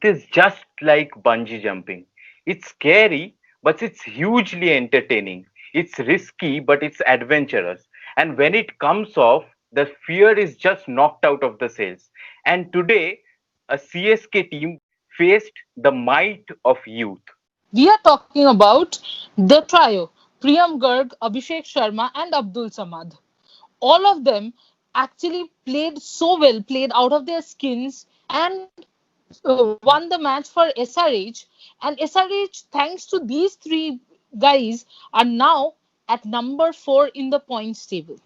is just like bungee jumping. It's scary, but it's hugely entertaining. It's risky, but it's adventurous. And when it comes off, the fear is just knocked out of the sails. And today, a CSK team faced the might of youth. We are talking about the trio Priyam Garg, Abhishek Sharma, and Abdul Samad. All of them actually played so well, played out of their skins, and won the match for SRH. And SRH, thanks to these three guys, are now at number 4 in the points table.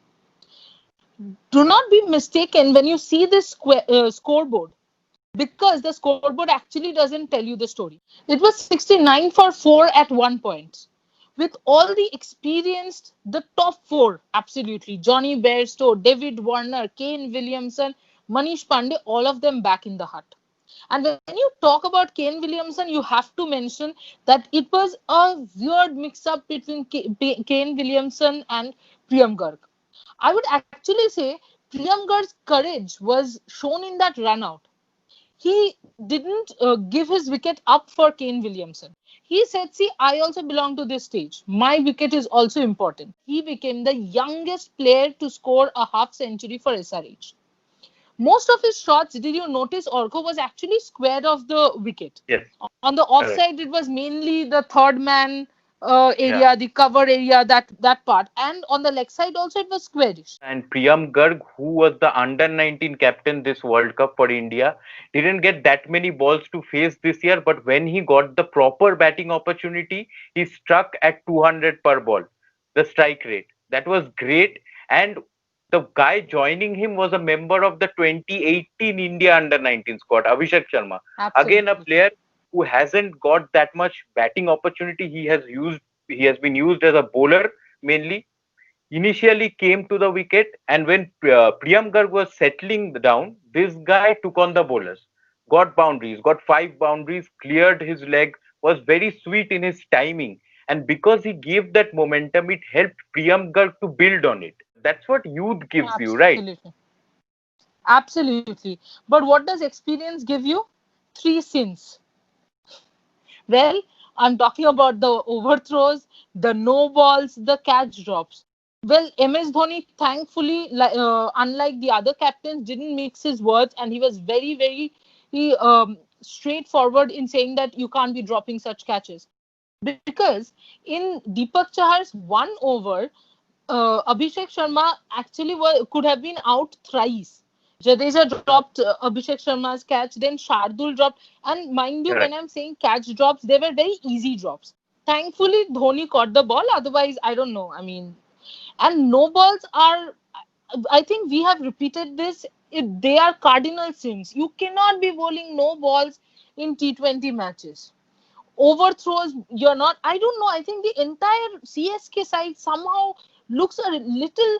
Do not be mistaken when you see this scoreboard, because the scoreboard actually doesn't tell you the story. It was 69 for 4 at one point. With all the experienced, the top four, absolutely. Johnny Bairstow, David Warner, Kane Williamson, Manish Pandey, all of them back in the hut. And when you talk about Kane Williamson, you have to mention that it was a weird mix up between Kane Williamson and Priyam Garg. I would actually say Priyam Garg's courage was shown in that run out. He didn't give his wicket up for Kane Williamson. He said, see, I also belong to this stage. My wicket is also important. He became the youngest player to score a half century for SRH. Most of his shots, did you notice, Orko, was actually squared off the wicket. Yes, On the correct. offside, it was mainly the third man Yeah. area, the cover area, that part. And on the leg side also, it was squarish. And Priyam Garg, who was the under 19 captain this World Cup for India, didn't get that many balls to face this year. But when he got the proper batting opportunity, he struck at 200 per ball, the strike rate. That was great. And the guy joining him was a member of the 2018 India under 19 squad, Abhishek Sharma. Again, a Absolutely. player who hasn't got that much batting opportunity. He has been used as a bowler mainly. Initially came to the wicket, and when Priyam Garg was settling down, this guy took on the bowlers, got boundaries, got 5 boundaries, cleared his leg, was very sweet in his timing, and because he gave that momentum, it helped Priyam Garg to build on it. That's what youth gives you, right? Absolutely. Absolutely. But what does experience give you? Three sins. Well, I'm talking about the overthrows, the no balls, the catch drops. Well, MS Dhoni, thankfully, unlike the other captains, didn't mix his words, and he was very, very straightforward in saying that you can't be dropping such catches. Because in Deepak Chahar's 1 over, Abhishek Sharma actually could have been out thrice. Jadeja dropped Abhishek Sharma's catch, then Shardul dropped. And mind you, when Correct. I'm saying catch drops, they were very easy drops. Thankfully, Dhoni caught the ball. Otherwise, I don't know. I mean, and no balls are, I think we have repeated this, they are cardinal sins. You cannot be bowling no balls in T20 matches. Overthrows, you're not, I don't know, I think the entire CSK side somehow looks a little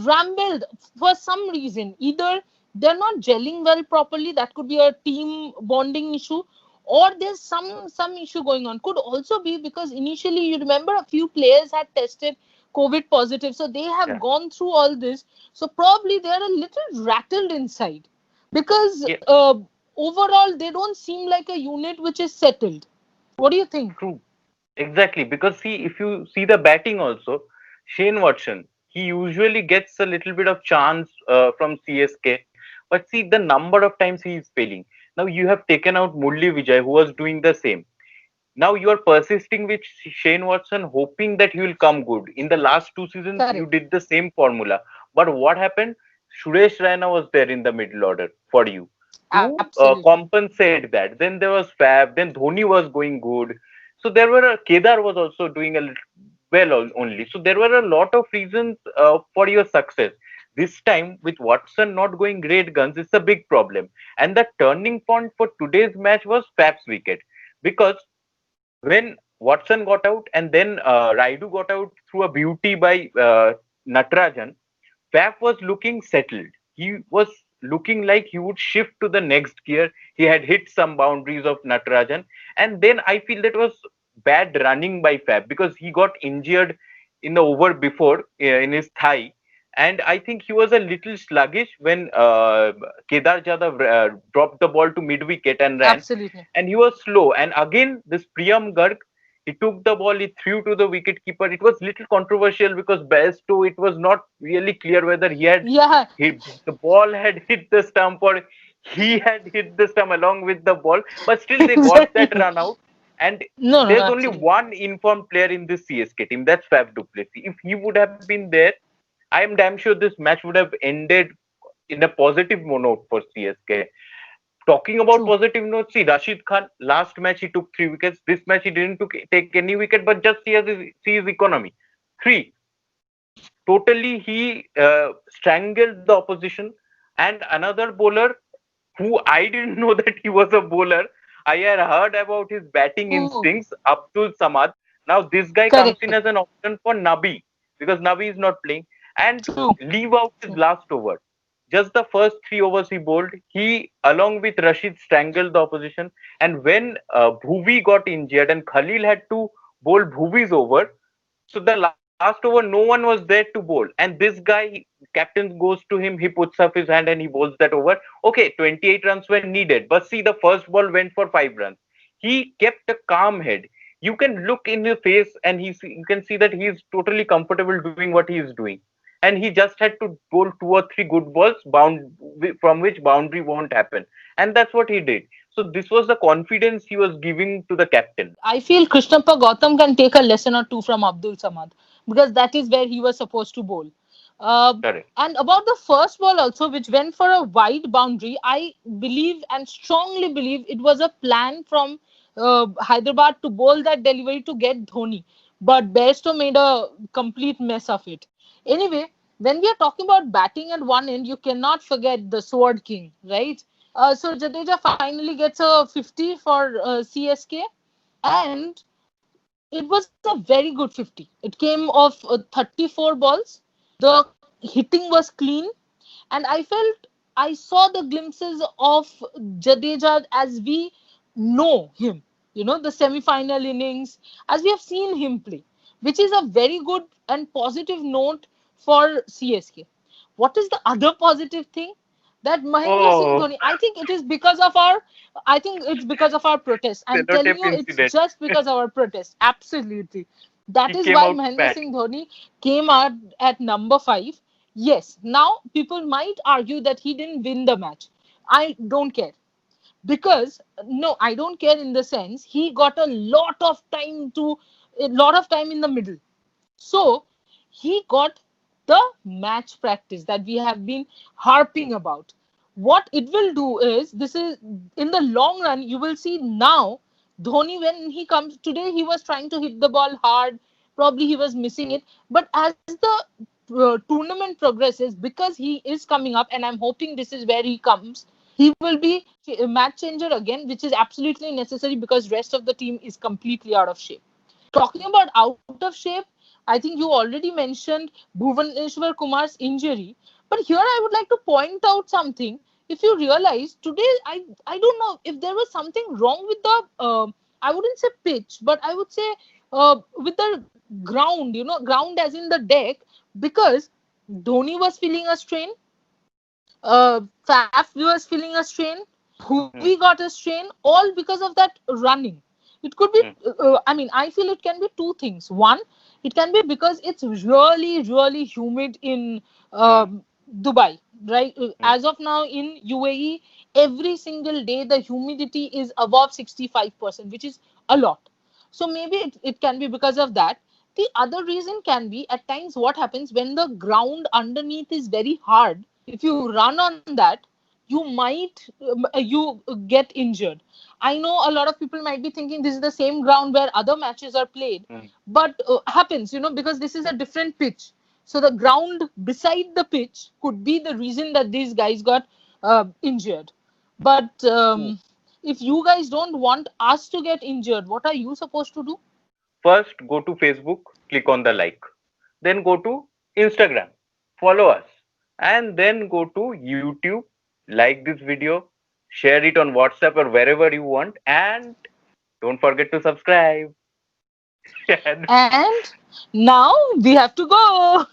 rambled for some reason. Either they're not gelling well properly, that could be a team bonding issue, or there's some issue going on. Could also be because initially, you remember, a few players had tested COVID positive, so they have Yeah. gone through all this, so probably they're a little rattled inside, because Yeah. overall they don't seem like a unit which is settled. What do you think? True. Exactly. Because see, if you see the batting also, Shane Watson, he usually gets a little bit of chance from CSK. But see the number of times he is failing. Now you have taken out Murli Vijay, who was doing the same. Now you are persisting with Shane Watson, hoping that he will come good. In the last 2 seasons, you Correct. did the same formula. But what happened? Suresh Raina was there in the middle order for you to Absolutely. compensate that. Then there was Fab. Then Dhoni was going good. So there were Kedar was also doing a little well only. So there were a lot of reasons for your success. This time with Watson not going great guns, it's a big problem. And the turning point for today's match was Fab's wicket, because when Watson got out and then Raidu got out through a beauty by Natarajan, Faf was looking settled. He was looking like he would shift to the next gear. He had hit some boundaries of Natarajan, and then I feel that was bad running by Faf because he got injured in the over before in his thigh. And I think he was a little sluggish when Kedar Jadhav dropped the ball to mid wicket and ran, Absolutely. and he was slow. And again, this Priyam Garg, he took the ball, he threw to the wicket keeper. It was little controversial because Bairstow, it was not really clear whether he had Yeah. hit the ball had hit the stump or he had hit the stump along with the ball. But still, they got that Exactly. run out. And No, no, there's only absolutely. one informed player in this CSK team. That's Faf du Plessis. If he would have been there, I am damn sure this match would have ended in a positive note for CSK. Talking about True. positive notes, see Rashid Khan, last match he took 3 wickets. This match he didn't take any wicket, but just see his economy. Three. Totally he strangled the opposition. And another bowler who I didn't know that he was a bowler. I had heard about his batting Ooh, instincts, Abdul Samad. Now this guy comes correct. in as an option for Nabi because Nabi is not playing and True. leave out his True. last over. Just the first 3 overs he bowled, he along with Rashid strangled the opposition. And when Bhuvi got injured and Khalil had to bowl Bhuvi's over, so the last over, no one was there to bowl. And this guy, captain goes to him, he puts up his hand and he bowls that over. Okay, 28 runs were needed. But see, the first ball went for 5 runs. He kept a calm head. You can look in his face and you can see that he is totally comfortable doing what he is doing. And he just had to bowl 2 or 3 good balls from which boundary won't happen. And that's what he did. So this was the confidence he was giving to the captain. I feel Krishnappa Gautam can take a lesson or two from Abdul Samad because that is where he was supposed to bowl. Uh, Correct. and about the first ball also, which went for a wide boundary, I believe and strongly believe it was a plan from Hyderabad to bowl that delivery to get Dhoni. But Bairstow made a complete mess of it. Anyway, when we are talking about batting at one end, you cannot forget the Sword King, right? So Jadeja finally gets a 50 for CSK, and it was a very good 50. It came off 34 balls. The hitting was clean, and I felt I saw the glimpses of Jadeja as we know him. You know, the semi-final innings, as we have seen him play, which is a very good and positive note for CSK. What is the other positive thing? That Mahendra Singh Oh, Dhoni, I think it is because of our, I think it's because of our protest. I'm telling sellotape you, it's incident. just because of our protest. Absolutely. That He is came why out Mahendra fat. Singh Dhoni came out at number 5. Yes, now people might argue that he didn't win the match. I don't care because no, I don't care in the sense he got a lot of time in the middle. So he got the match practice that we have been harping about. What it will do is this is in the long run, you will see now Dhoni when he comes today, he was trying to hit the ball hard. Probably he was missing it. But as the tournament progresses, because he is coming up, and I'm hoping this is where he comes, he will be a match changer again, which is absolutely necessary because rest of the team is completely out of shape. Talking about out of shape, I think you already mentioned Bhuvaneshwar Kumar's injury. But here I would like to point out something. If you realize today, I don't know if there was something wrong with the I wouldn't say pitch, but I would say with the ground, ground as in the deck, because Dhoni was feeling a strain, Faf was feeling a strain, Hmm, Bhuvi got a strain, all because of that running. It could be, hmm, I mean, I feel it can be two things. One, it can be because it's really, really humid in hmm, Dubai, right? hmm. As of now in UAE, every single day the humidity is above 65%, which is a lot. So maybe it can be because of that. The other reason can be at times what happens when the ground underneath is very hard. If you run on that, you might you get injured. I know a lot of people might be thinking this is the same ground where other matches are played, Hmm. but happens, because this is a different pitch. So the ground beside the pitch could be the reason that these guys got injured. But True. if you guys don't want us to get injured, what are you supposed to do? First, go to Facebook, click on the like. Then go to Instagram, follow us. And then go to YouTube, like this video, share it on WhatsApp or wherever you want. And don't forget to subscribe. And And now we have to go.